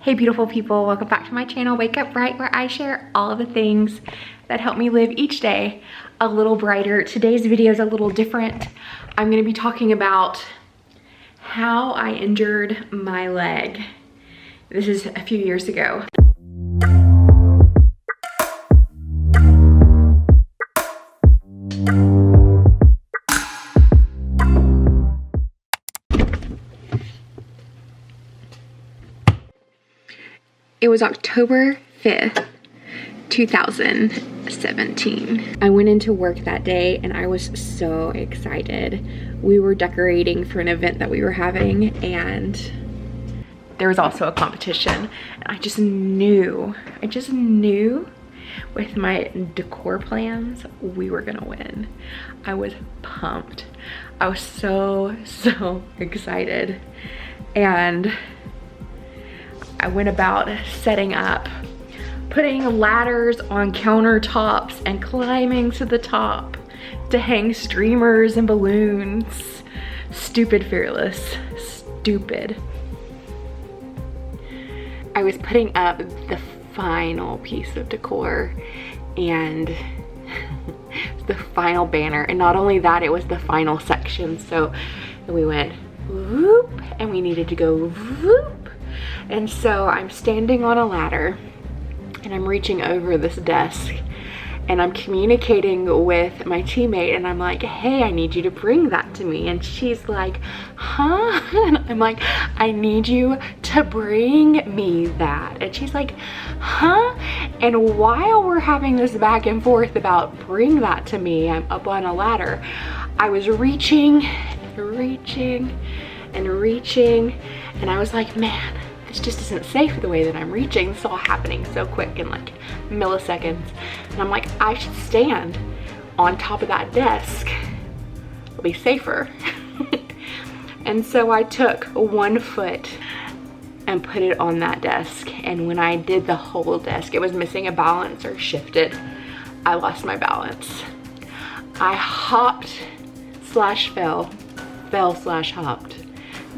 Hey beautiful people, welcome back to my channel, Wake Up Bright, where I share all of the things that help me live each day a little brighter. Today's video is a little different. I'm gonna be talking about how I injured my leg. This is a few years ago. It was October 5th, 2017. I went into work that day and I was so excited. We were decorating for an event that we were having and there was also a competition. And I just knew with my decor plans, we were gonna win. I was pumped. I was so excited. And I went about setting up, putting ladders on countertops and climbing to the top to hang streamers and balloons. Stupid fearless, stupid. I was putting up the final piece of decor and the final banner. And not only that, it was the final section. So we went whoop and we needed to go whoop. And so I'm standing on a ladder and I'm reaching over this desk and I'm communicating with my teammate and I'm like, hey, I need you to bring that to me. And she's like, huh? And I'm like, I need you to bring me that. And she's like, huh? And while we're having this back and forth about bring that to me, I'm up on a ladder, I was reaching and I was like, man, this just isn't safe the way that I'm reaching. This is all happening so quick in like milliseconds. And I'm like, I should stand on top of that desk. It'll be safer. And so I took 1 foot and put it on that desk. And when I did the whole desk, it was missing a balance or shifted. I lost my balance. I hopped slash fell slash hopped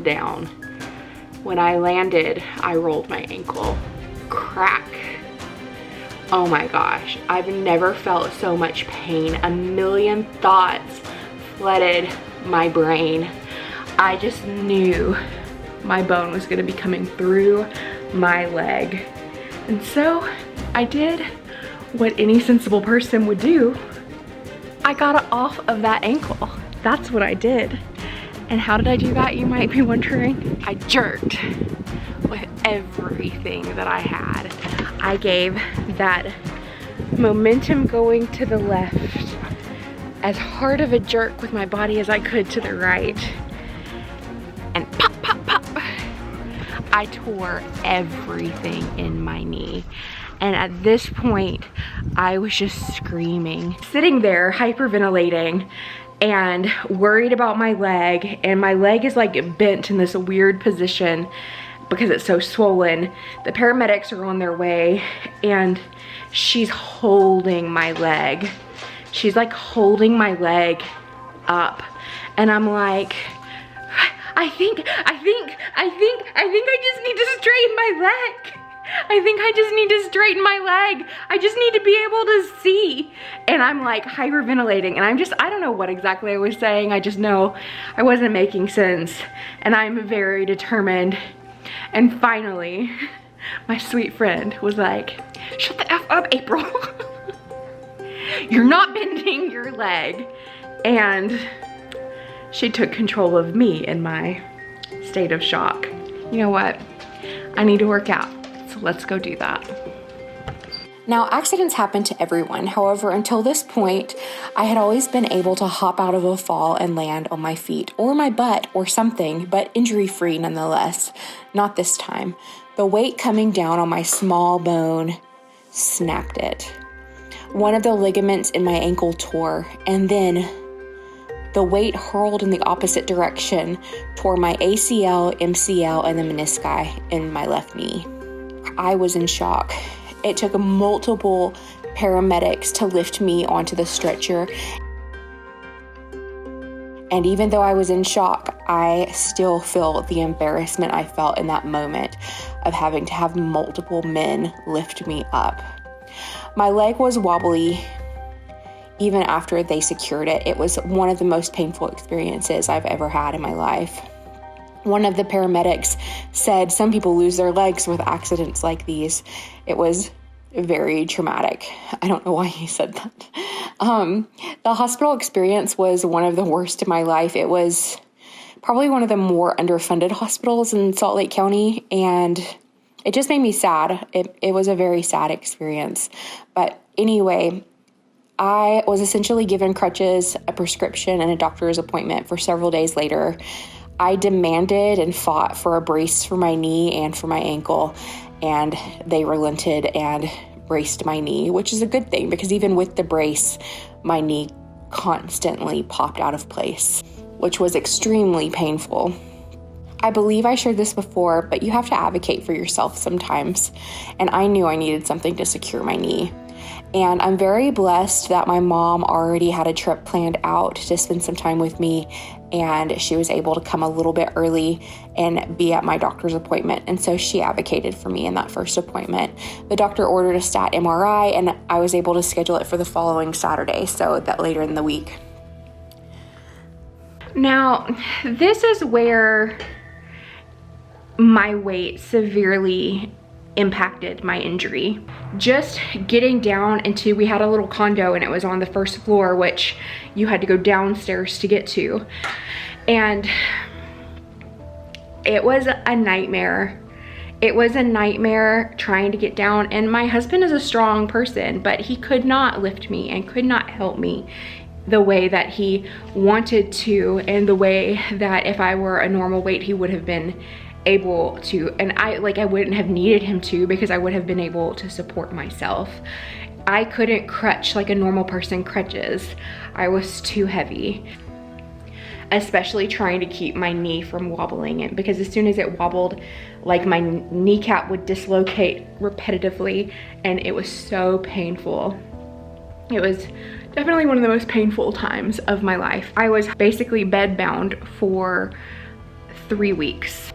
down. When I landed, I rolled my ankle. Crack. Oh my gosh, I've never felt so much pain. A million thoughts flooded my brain. I just knew my bone was gonna be coming through my leg. And so I did what any sensible person would do. I got off of that ankle. That's what I did. And how did I do that, you might be wondering? I jerked with everything that I had. I gave that momentum going to the left, as hard of a jerk with my body as I could to the right. And pop, pop, pop. I tore everything in my knee. And at this point, I was just screaming. Sitting there, hyperventilating, and worried about my leg, and my leg is like bent in this weird position because it's so swollen. The paramedics are on their way and she's holding my leg. She's like holding my leg up and I'm like, I think I just need to straighten my leg. I think I just need to straighten my leg. I just need to be able to see. And I'm like hyperventilating and I don't know what exactly I was saying. I just know I wasn't making sense. And I'm very determined. And finally, my sweet friend was like, shut the F up, April. You're not bending your leg. And she took control of me in my state of shock. You know what? I need to work out. So let's go do that. Now, accidents happen to everyone. However, until this point, I had always been able to hop out of a fall and land on my feet or my butt or something, but injury-free nonetheless. Not this time. The weight coming down on my small bone snapped it. One of the ligaments in my ankle tore, and then the weight hurled in the opposite direction, tore my ACL, MCL, and the menisci in my left knee. I was in shock. It took multiple paramedics to lift me onto the stretcher. And even though I was in shock, I still feel the embarrassment I felt in that moment of having to have multiple men lift me up. My leg was wobbly even after they secured it. It was one of the most painful experiences I've ever had in my life. One of the paramedics said some people lose their legs with accidents like these. It was very traumatic. I don't know why he said that. The hospital experience was one of the worst in my life. It was probably one of the more underfunded hospitals in Salt Lake County, and it just made me sad. It was a very sad experience. But anyway, I was essentially given crutches, a prescription, and a doctor's appointment for several days later. I demanded and fought for a brace for my knee and for my ankle, and they relented and braced my knee, which is a good thing because even with the brace, my knee constantly popped out of place, which was extremely painful. I believe I shared this before, but you have to advocate for yourself sometimes, and I knew I needed something to secure my knee. And I'm very blessed that my mom already had a trip planned out to spend some time with me, and she was able to come a little bit early and be at my doctor's appointment. And so she advocated for me in that first appointment. The doctor ordered a stat MRI, and I was able to schedule it for the following Saturday, so that later in the week. Now, this is where my weight severely impacted my injury. Just getting down into, we had a little condo and it was on the first floor, which you had to go downstairs to get to. And it was a nightmare. It was a nightmare trying to get down. And my husband is a strong person, but he could not lift me and could not help me the way that he wanted to, and the way that if I were a normal weight, he would have been able to, and I wouldn't have needed him to, because I would have been able to support myself. I couldn't crutch like a normal person crutches. I was too heavy, especially trying to keep my knee from wobbling, and because as soon as it wobbled, like my kneecap would dislocate repetitively, and it was so painful. It was definitely one of the most painful times of my life. I was basically bedbound for 3 weeks.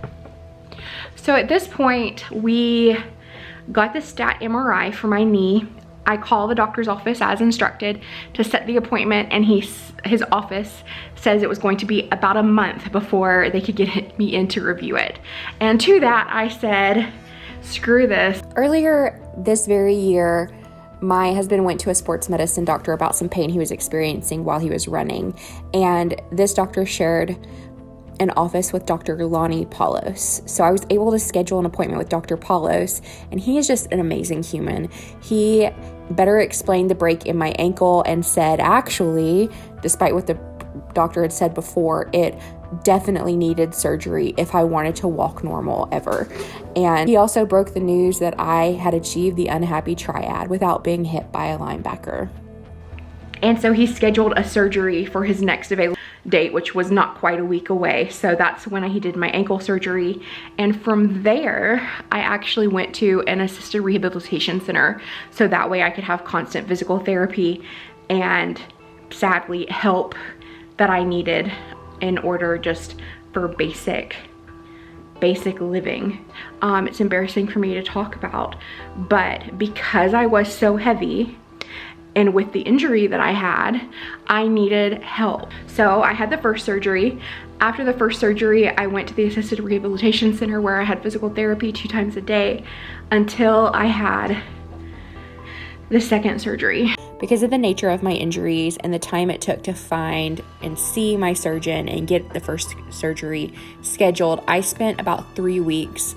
So at this point, we got the stat MRI for my knee. I called the doctor's office as instructed to set the appointment, and his office says it was going to be about a month before they could get me in to review it. And to that, I said, screw this. Earlier this very year, my husband went to a sports medicine doctor about some pain he was experiencing while he was running. And this doctor shared an office with Dr. Lonnie Paulos. So I was able to schedule an appointment with Dr. Paulos, and he is just an amazing human. He better explained the break in my ankle and said, actually, despite what the doctor had said before, it definitely needed surgery if I wanted to walk normal ever. And he also broke the news that I had achieved the unhappy triad without being hit by a linebacker. And so he scheduled a surgery for his next available date, which was not quite a week away. So that's when he did my ankle surgery. And from there, I actually went to an assisted rehabilitation center. So that way I could have constant physical therapy and, sadly, help that I needed in order just for basic living. It's embarrassing for me to talk about, but because I was so heavy, and with the injury that I had, I needed help. So I had the first surgery. After the first surgery, I went to the assisted rehabilitation center where I had physical therapy 2 times a day until I had the second surgery. Because of the nature of my injuries and the time it took to find and see my surgeon and get the first surgery scheduled, I spent about 3 weeks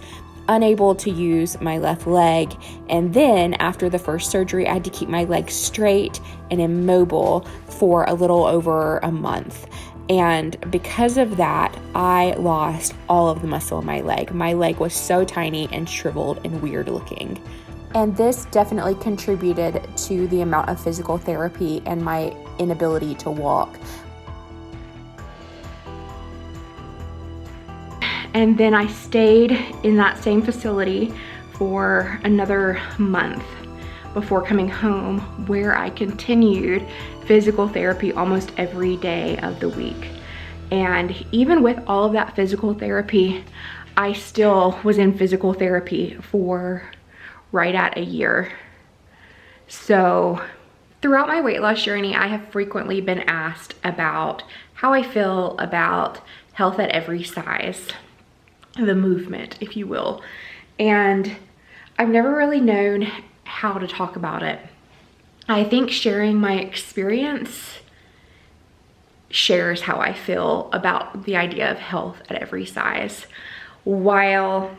unable to use my left leg. And then after the first surgery, I had to keep my leg straight and immobile for a little over a month. And because of that, I lost all of the muscle in my leg. My leg was so tiny and shriveled and weird looking. And this definitely contributed to the amount of physical therapy and my inability to walk. And then I stayed in that same facility for another month before coming home, where I continued physical therapy almost every day of the week. And even with all of that physical therapy, I still was in physical therapy for right at a year. So throughout my weight loss journey, I have frequently been asked about how I feel about health at every size, the movement, if you will. And I've never really known how to talk about it. I think sharing my experience shares how I feel about the idea of health at every size. While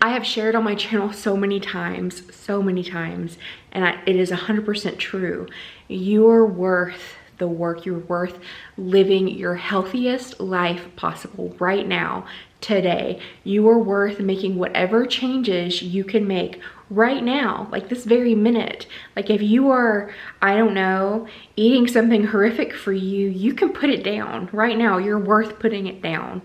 I have shared on my channel so many times, and it is 100% true, you're worth the work, you're worth living your healthiest life possible right now, today. You are worth making whatever changes you can make right now, like this very minute. Like if you are, I don't know, eating something horrific for you, you can put it down right now. You're worth putting it down.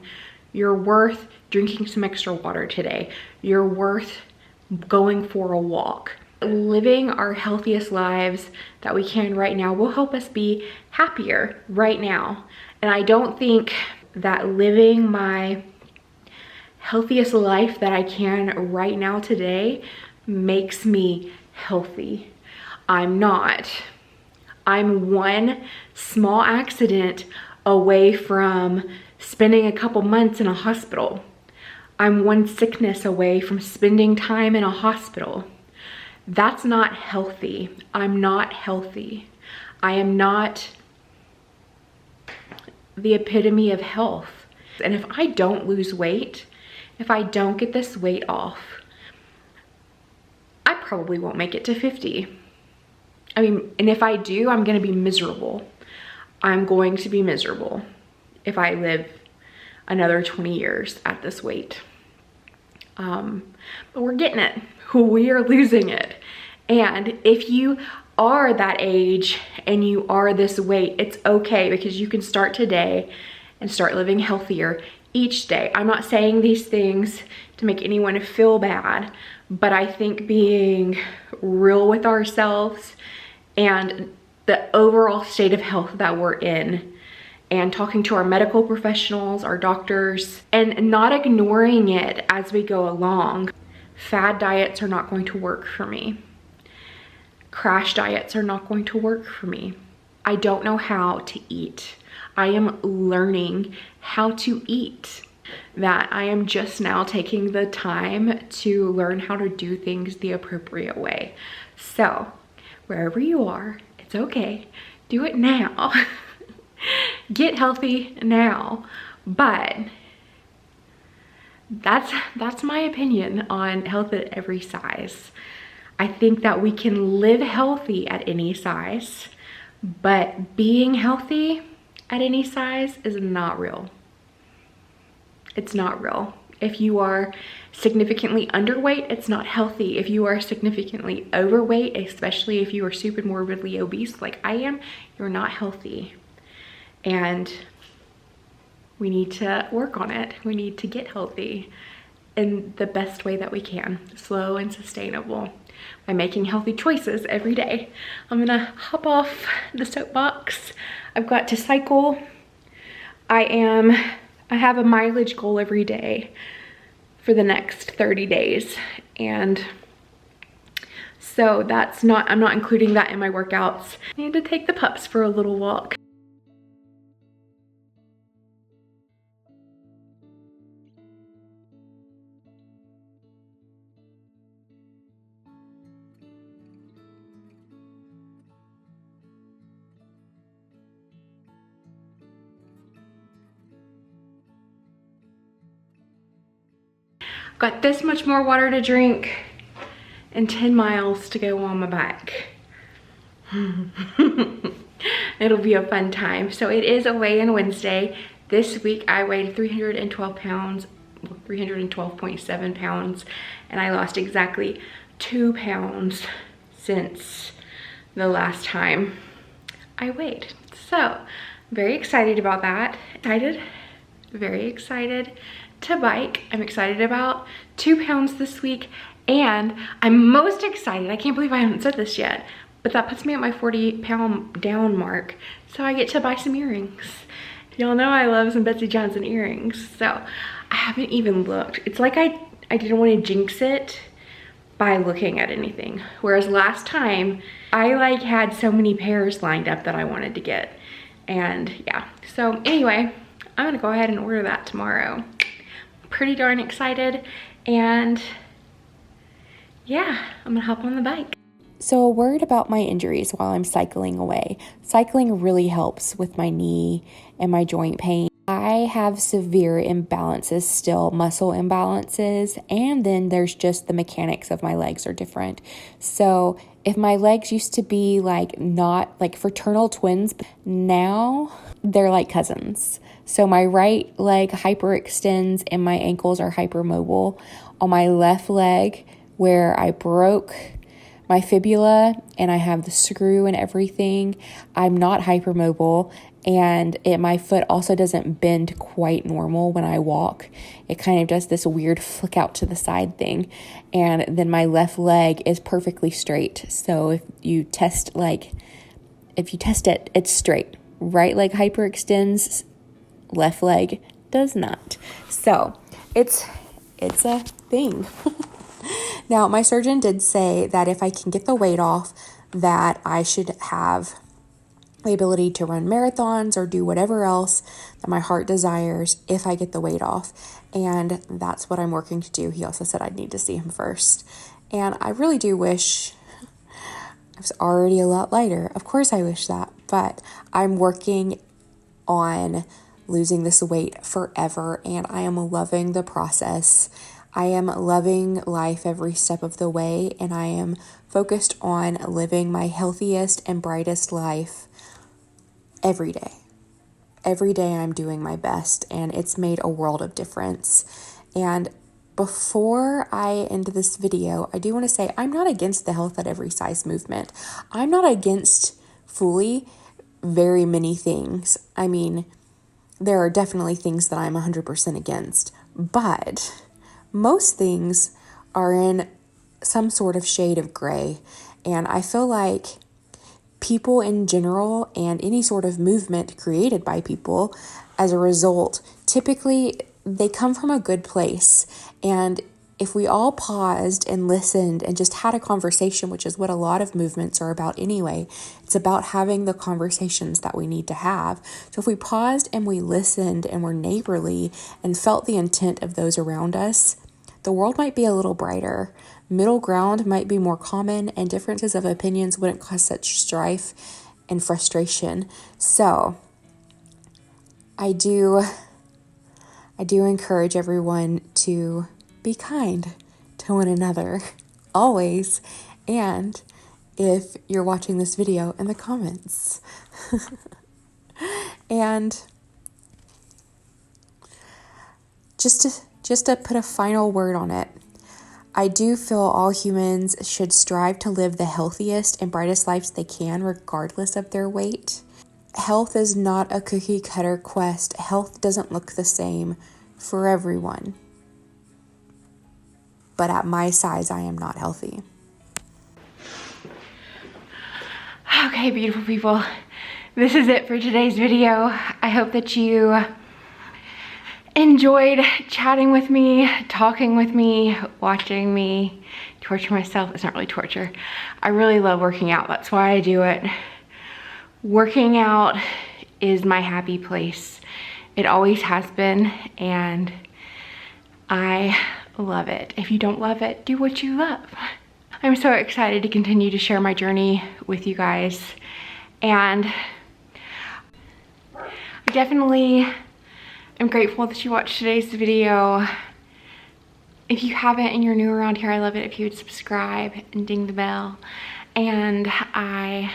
You're worth drinking some extra water today. You're worth going for a walk. Living our healthiest lives that we can right now will help us be happier right now. And I don't think that living my healthiest life that I can right now today makes me healthy. I'm not. I'm one small accident away from spending a couple months in a hospital. I'm one sickness away from spending time in a hospital. That's not healthy. I'm not healthy. I am not the epitome of health. And if I don't lose weight, if I don't get this weight off, I probably won't make it to 50. I mean, and if I do, I'm gonna be miserable. I'm going to be miserable if I live another 20 years at this weight. But we're getting it. We are losing it. And if you are that age and you are this weight, it's okay, because you can start today and start living healthier each day. I'm not saying these things to make anyone feel bad, but I think being real with ourselves and the overall state of health that we're in, and talking to our medical professionals, our doctors, and not ignoring it as we go along. Fad diets are not going to work for me. Crash diets are not going to work for me. I don't know how to eat. I am learning how to eat. That I am just now taking the time to learn how to do things the appropriate way. So, wherever you are, it's okay. Do it now. Get healthy now. But that's my opinion on health at every size. I think that we can live healthy at any size, but being healthy at any size is not real. It's not real. If you are significantly underweight, it's not healthy. If you are significantly overweight, especially if you are super morbidly obese like I am, you're not healthy. And we need to work on it. We need to get healthy in the best way that we can, slow and sustainable, by making healthy choices every day. I'm gonna hop off the soapbox. I've got to cycle. I have a mileage goal every day for the next 30 days. And so I'm not including that in my workouts. I need to take the pups for a little walk. Got this much more water to drink and 10 miles to go on my bike. It'll be a fun time. So it is a weigh-in Wednesday. This week I weighed 312 pounds, 312.7 pounds, and I lost exactly 2 pounds since the last time I weighed. So very excited about that. Very excited to bike. I'm excited about 2 pounds this week, and I'm most excited, I can't believe I haven't said this yet, but that puts me at my 40 pound down mark, so I get to buy some earrings. Y'all know I love some Betsy Johnson earrings, so I haven't even looked. It's like I didn't want to jinx it by looking at anything. Whereas last time, I like had so many pairs lined up that I wanted to get. And yeah, so anyway, I'm gonna go ahead and order that tomorrow. Pretty darn excited, and yeah, I'm gonna hop on the bike. So a word about my injuries while I'm cycling away. Cycling really helps with my knee and my joint pain. I have severe imbalances still, muscle imbalances, and then there's just the mechanics of my legs are different. So if my legs used to be like not like fraternal twins, now they're like cousins. So my right leg hyperextends and my ankles are hypermobile. On my left leg, where I broke my fibula and I have the screw and everything, I'm not hypermobile, and my foot also doesn't bend quite normal when I walk. It kind of does this weird flick out to the side thing. And then my left leg is perfectly straight. So if you test it, it's straight. Right leg hyperextends, left leg does not. So it's a thing. Now, my surgeon did say that if I can get the weight off, that I should have the ability to run marathons or do whatever else that my heart desires if I get the weight off. And that's what I'm working to do. He also said I'd need to see him first. And I really do wish I was already a lot lighter. Of course I wish that, but I'm working on losing this weight forever, and I am loving the process. I am loving life every step of the way, and I am focused on living my healthiest and brightest life every day. Every day I'm doing my best, and it's made a world of difference. And before I end this video, I do want to say I'm not against the health at every size movement. I'm not against fully very many things. I mean, there are definitely things that I'm 100% against, but most things are in some sort of shade of gray. And I feel like people in general and any sort of movement created by people as a result, typically they come from a good place. And if we all paused and listened and just had a conversation, which is what a lot of movements are about anyway, it's about having the conversations that we need to have. So if we paused and we listened and were neighborly and felt the intent of those around us, the world might be a little brighter. Middle ground might be more common, and differences of opinions wouldn't cause such strife and frustration. So I do encourage everyone to be kind to one another, always. And if you're watching this video, in the comments. And just to put a final word on it, I do feel all humans should strive to live the healthiest and brightest lives they can, regardless of their weight. Health is not a cookie cutter quest. Health doesn't look the same for everyone. But at my size, I am not healthy. Okay, beautiful people. This is it for today's video. I hope that you enjoyed chatting with me, talking with me, watching me torture myself. It's not really torture. I really love working out. That's why I do it. Working out is my happy place. It always has been, and I love it. If you don't love it, do what you love. I'm so excited to continue to share my journey with you guys, and I definitely I'm grateful that you watched today's video. If you haven't and you're new around here, I love it if you would subscribe and ding the bell. And I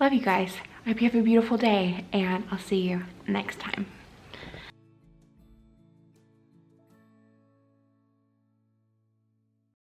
love you guys. I hope you have a beautiful day, and I'll see you next time.